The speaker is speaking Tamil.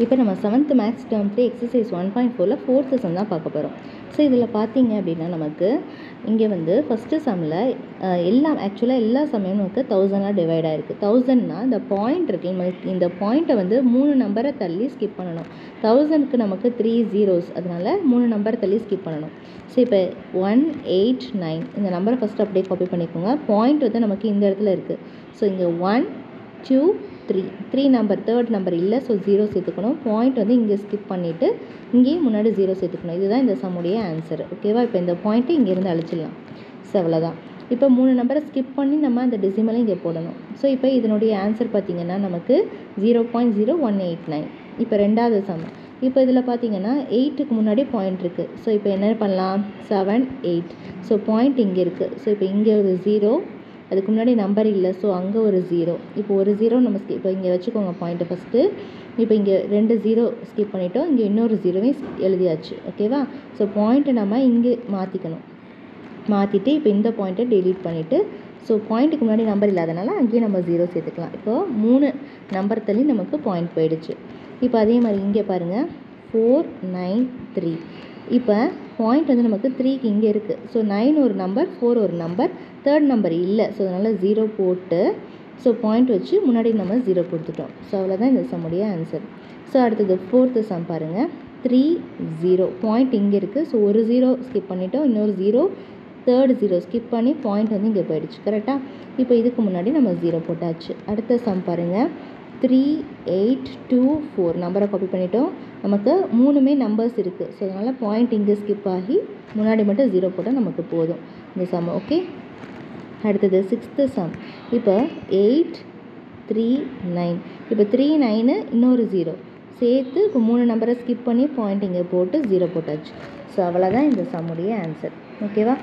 இப்போ நம்ம 7th மேத்ஸ் டேர்ம் 3 எக்ஸசைஸ் 1.4ல் 4th சம் தான் பார்க்க போகிறோம். ஸோ இதில் பார்த்தீங்க அப்படின்னா நமக்கு இங்கே வந்து ஃபஸ்ட்டு சம்மில் ஆக்சுவலாக எல்லா சம்மையும் நமக்கு 1000ஆக டிவைட் ஆகிருக்கு. 1000னா இந்த பாயிண்ட் இருக்குது, நமக்கு இந்த பாயிண்ட்டை வந்து 3 நம்பரை தள்ளி ஸ்கிப் பண்ணணும். 1000க்கு நமக்கு 3 zeros, அதனால் 3 நம்பரை தள்ளி ஸ்கிப் பண்ணணும். ஸோ இப்போ 189 இந்த நம்பரை ஃபஸ்ட்டு அப்படியே காப்பி பண்ணிக்கோங்க. பாயிண்ட் வந்து நமக்கு இந்த இடத்துல இருக்குது. ஸோ இங்கே 1 2 3 நம்பர், தேர்ட் நம்பர் இல்லை, ஸோ 0 சேர்த்துக்கணும். பாயிண்ட் வந்து இங்கே ஸ்கிப் பண்ணிவிட்டு இங்கேயும் முன்னாடி 0 சேர்த்துக்கணும். இதுதான் இந்த சம்முடைய ஆன்சர். ஓகேவா? இப்போ இந்த பாயிண்ட்டு இங்கேருந்து அழிச்சிடலாம். ஸோ அவ்வளோதான். இப்போ 3 நம்பரை ஸ்கிப் பண்ணி நம்ம அந்த டெசிமலை இங்கே போடணும். ஸோ இப்போ இதனுடைய ஆன்சர் பார்த்திங்கன்னா நமக்கு 0.0189. இப்போ ரெண்டாவது சம். இப்போ இதில் பார்த்தீங்கன்னா 8க்கு முன்னாடி பாயிண்ட் இருக்குது. ஸோ இப்போ என்ன பண்ணலாம்? 7 8. ஸோ பாயிண்ட் இங்கே இருக்குது. ஸோ இப்போ இங்கே ஒரு 0, அதுக்கு முன்னாடி நம்பர் இல்லை, ஸோ அங்கே ஒரு 0. இப்போ ஒரு 0 நம்ம இப்போ இங்கே வச்சுக்கோங்க பாயிண்ட்டு ஃபஸ்ட்டு. இப்போ இங்கே 2 0 ஸ்கிப் பண்ணிவிட்டோம், இங்கே இன்னொரு 0வையும் எழுதியாச்சு. ஓகேவா? ஸோ பாயிண்ட்டை நம்ம இங்கே மாற்றிக்கணும். மாற்றிட்டு இப்போ இந்த பாயிண்ட்டை டெலீட் பண்ணிவிட்டு, ஸோ பாயிண்ட்டுக்கு முன்னாடி நம்பர் இல்லாதனால அங்கேயே நம்ம 0 சேர்த்துக்கலாம். இப்போது 3 நம்பர் தள்ளி நமக்கு பாயிண்ட் போயிடுச்சு. இப்போ அதே மாதிரி இங்கே பாருங்கள் 493. இப்போ பாயிண்ட் வந்து நமக்கு 3க்கு இங்கே இருக்குது. ஸோ 9 ஒரு நம்பர், 4 ஒரு நம்பர், தேர்ட் நம்பர் இல்லை, ஸோ அதனால் 0 போட்டு ஸோ பாயிண்ட் வச்சு முன்னாடி நம்ம 0 கொடுத்துட்டோம். ஸோ அவ்வளோதான் இந்த சம்முடைய ஆன்சர். ஸோ அடுத்தது 4th சம் பாருங்கள். 3 0 பாயிண்ட் இங்கே இருக்குது. ஸோ ஒரு 0 ஸ்கிப் பண்ணிவிட்டோம், இன்னொரு 0, தேர்ட் 0 ஸ்கிப் பண்ணி பாயிண்ட் வந்து இங்கே போயிடுச்சு. கரெக்டாக? இப்போ இதுக்கு முன்னாடி நம்ம 0 போட்டாச்சு. அடுத்த சம் பாருங்கள். 3 8 2 4 நம்பரை காப்பி பண்ணிட்டோம். நமக்கு 3மே நம்பர்ஸ் இருக்குது. ஸோ அதனால் பாயிண்ட் இங்கே ஸ்கிப் ஆகி முன்னாடி மட்டும் 0 போட்டால் நமக்கு போதும் இந்த சம். ஓகே, அடுத்தது 6th சம். இப்போ 8 3 9. இப்போ 3 9 இன்னொரு 0 சேர்த்து இப்போ 3 நம்பரை ஸ்கிப் பண்ணி பாயிண்ட் இங்கே போட்டு 0 போட்டாச்சு. ஸோ அவ்வளோதான் இந்த சம்முடைய ஆன்சர். ஓகேவா?